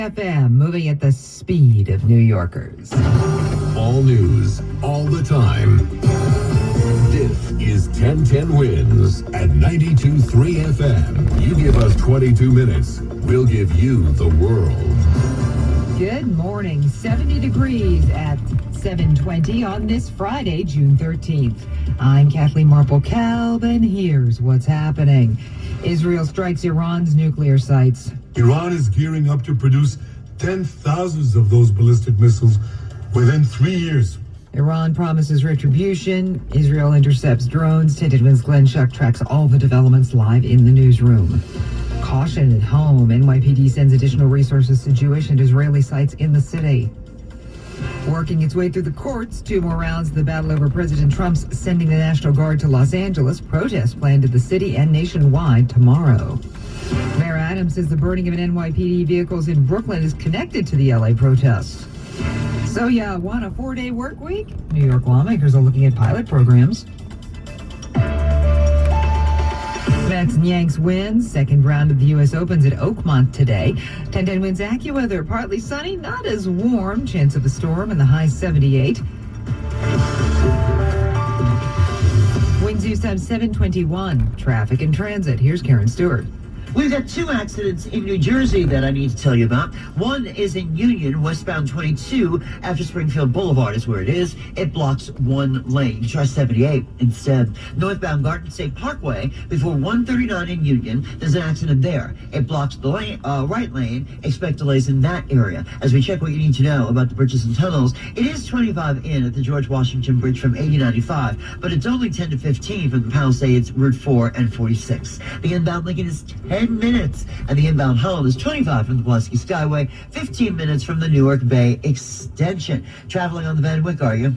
FM, moving at the speed of New Yorkers. All news, all the time. This is 1010 Wins at 92.3 FM. You give us 22 minutes, we'll give you the world. Good morning. 70 degrees at 7:20 on this Friday, June 13th. I'm Kathleen Marple-Calvin. Here's what's happening. Israel strikes Iran's nuclear sites. Iran is gearing up to produce 10,000 of those ballistic missiles within 3 years. Iran promises retribution. Israel intercepts drones. 1010 Wins Glenn Schuck tracks all the developments live in the newsroom. Caution at home. NYPD sends additional resources to Jewish and Israeli sites in the city. Working its way through the courts, 2 more rounds of the battle over President Trump's sending the National Guard to Los Angeles. Protests planned in the city and nationwide tomorrow. Mayor Adams says the burning of an NYPD vehicles in Brooklyn is connected to the LA protests. So yeah, want a 4-day work week? New York lawmakers are looking at pilot programs. Mets and Yanks win. Second round of the U.S. Opens at Oakmont today. 1010 Wins AccuWeather. Partly sunny, not as warm. Chance of a storm in the high 78. Winds use time 7:21. Traffic and transit. Here's Karen Stewart. We've got 2 accidents in New Jersey that I need to tell you about. One is in Union, westbound 22, after Springfield Boulevard is where it is. It blocks 1 lane. Try 78 instead. Northbound Garden State Parkway, before 139 in Union, there's an accident there. It blocks the right lane. Expect delays in that area. As we check what you need to know about the bridges and tunnels, it is 25 in at the George Washington Bridge from 8095, but it's only 10 to 15 from the Palisades, Route 4 and 46. The inbound Lincoln is 10 minutes, and the inbound Holland is 25 from the Pulaski Skyway, 15 minutes from the Newark Bay Extension. Traveling on the Van Wyck, are you?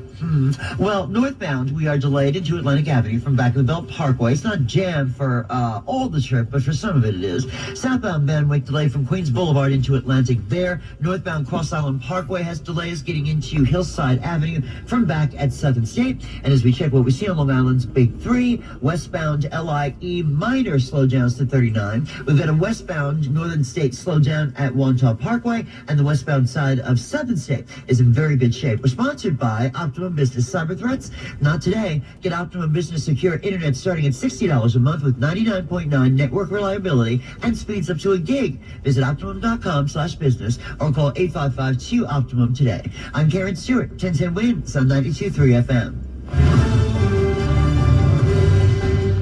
Well, northbound, we are delayed into Atlantic Avenue from back of the Belt Parkway. It's not jammed for all the trip, but for some of it is. Southbound Van Wyck delayed from Queens Boulevard into Atlantic there. Northbound Cross Island Parkway has delays getting into Hillside Avenue from back at 7th State. And as we check what we see on Long Island's Big 3, westbound LIE minor slowdowns to 39. We've got a westbound Northern State slowdown at Wantagh Parkway, and the westbound side of 7th State is in very good shape. We're sponsored by Optimum Business. Cyber threats? Not today. Get Optimum Business secure internet starting at $60 a month with 99.9 network reliability and speeds up to a gig. Visit Optimum.com/business or call 855-2-OPTIMUM today. I'm Karen Stewart, 1010 Wins on 92.3 FM.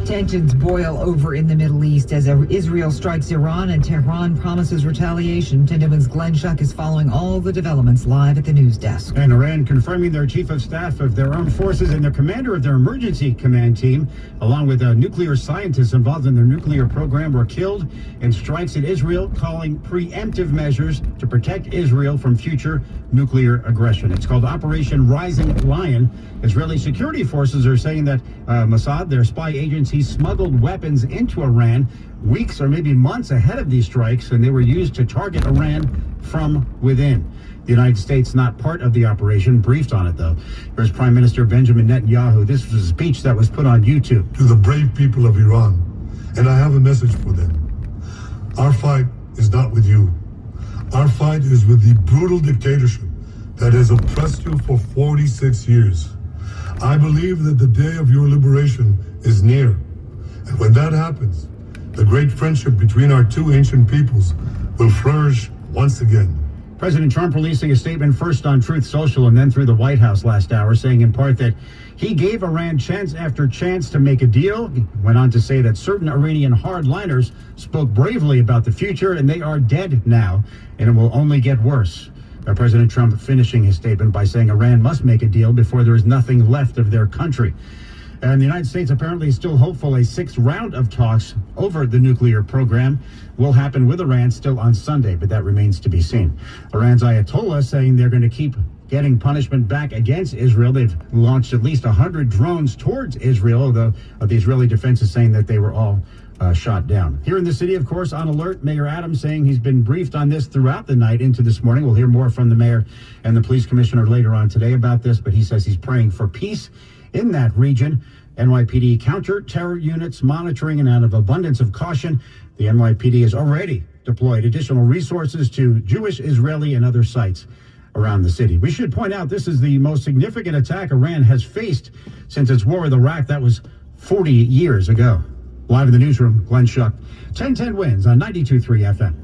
Tensions boil over in the Middle East as Israel strikes Iran and Tehran promises retaliation. 1010 Wins Glenn Schuck is following all the developments live at the news desk. And Iran confirming their chief of staff of their armed forces and their commander of their emergency command team, along with nuclear scientists involved in their nuclear program, were killed in strikes at Israel, calling preemptive measures to protect Israel from future nuclear aggression. It's called Operation Rising Lion. Israeli security forces are saying that Mossad, their spy agency, smuggled weapons into Iran weeks or maybe months ahead of these strikes, and they were used to target Iran from within. The United States, not part of the operation, briefed on it, though. Here's Prime Minister Benjamin Netanyahu. This was a speech that was put on YouTube. To the brave people of Iran, and I have a message for them. Our fight is not with you. Our fight is with the brutal dictatorship that has oppressed you for 46 years. I believe that the day of your liberation is near. And when that happens, the great friendship between our 2 ancient peoples will flourish once again. President Trump releasing a statement first on Truth Social and then through the White House last hour, saying in part that he gave Iran chance after chance to make a deal. He went on to say that certain Iranian hardliners spoke bravely about the future and they are dead now, and it will only get worse. President Trump finishing his statement by saying Iran must make a deal before there is nothing left of their country. And the United States apparently is still hopeful a 6th round of talks over the nuclear program will happen with Iran still on Sunday, but that remains to be seen. Iran's Ayatollah saying they're going to keep getting punishment back against Israel. They've launched at least 100 drones towards Israel, although the Israeli defense is saying that they were all shot down. Here in the city, of course, on alert, Mayor Adams saying he's been briefed on this throughout the night into this morning. We'll hear more from the mayor and the police commissioner later on today about this, but he says he's praying for peace in that region. NYPD counter-terror units monitoring, and out of abundance of caution, the NYPD is already deployed additional resources to Jewish, Israeli, and other sites around the city. We should point out this is the most significant attack Iran has faced since its war with Iraq. That was 40 years ago. Live in the newsroom, Glenn Schuck. 1010 wins on 92.3 FM.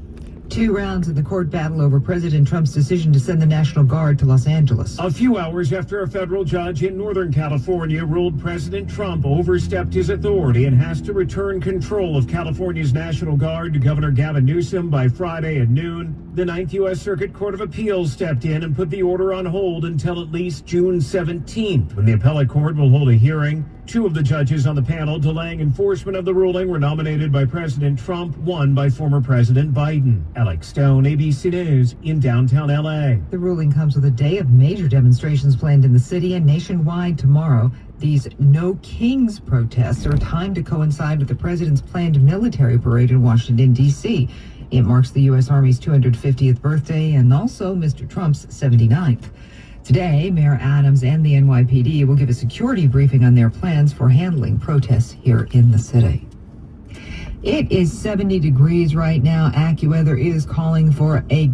2 rounds in the court battle over President Trump's decision to send the National Guard to Los Angeles. A few hours after a federal judge in Northern California ruled President Trump overstepped his authority and has to return control of California's National Guard to Governor Gavin Newsom by Friday at noon, the 9th U.S. Circuit Court of Appeals stepped in and put the order on hold until at least June 17th, when the appellate court will hold a hearing. 2 of the judges on the panel delaying enforcement of the ruling were nominated by President Trump, 1 by former President Biden. Alex Stone, ABC News, in downtown L.A. The ruling comes with a day of major demonstrations planned in the city and nationwide tomorrow. These No Kings protests are timed to coincide with the president's planned military parade in Washington, D.C. It marks the U.S. Army's 250th birthday and also Mr. Trump's 79th. Today, Mayor Adams and the NYPD will give a security briefing on their plans for handling protests here in the city. It is 70 degrees right now. AccuWeather is calling for a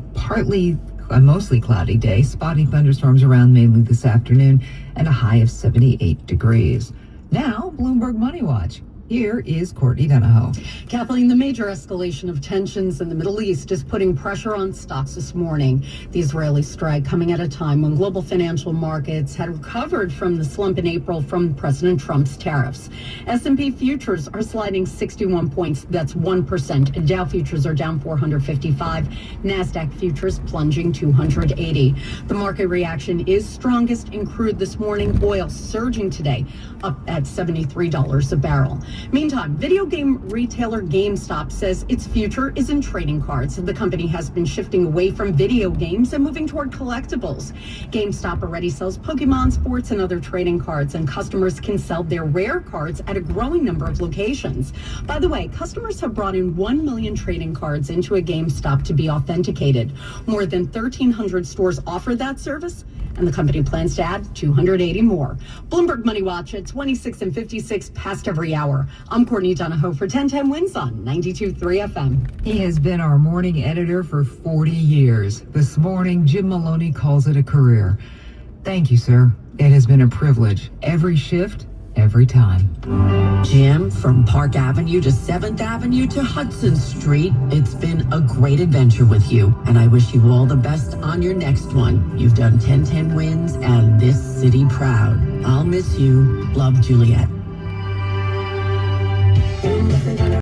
mostly cloudy day, spotty thunderstorms around mainly this afternoon, and a high of 78 degrees. Now, Bloomberg Money Watch. Here is Courtney Donahoe. Kathleen, the major escalation of tensions in the Middle East is putting pressure on stocks this morning. The Israeli strike coming at a time when global financial markets had recovered from the slump in April from President Trump's tariffs. S&P futures are sliding 61 points. That's 1%. Dow futures are down 455. NASDAQ futures plunging 280. The market reaction is strongest in crude this morning. Oil surging today, up at $73 a barrel. Meantime, video game retailer GameStop says its future is in trading cards. The company has been shifting away from video games and moving toward collectibles. GameStop already sells Pokemon, sports, and other trading cards, and customers can sell their rare cards at a growing number of locations. By the way, customers have brought in 1 million trading cards into a GameStop to be authenticated. More than 1,300 stores offer that service, and the company plans to add 280 more. Bloomberg Money Watch at 26 and 56 past every hour. I'm Courtney Donahoe for 1010 Wins on 92.3 FM. He has been our morning editor for 40 years. This morning, Jim Maloney calls it a career. Thank you, sir. It has been a privilege. Every shift, every time. Jim, from Park Avenue to 7th Avenue to Hudson Street, it's been a great adventure with you, and I wish you all the best on your next one. You've done 1010 Wins and this city proud. I'll miss you. Love, Juliet.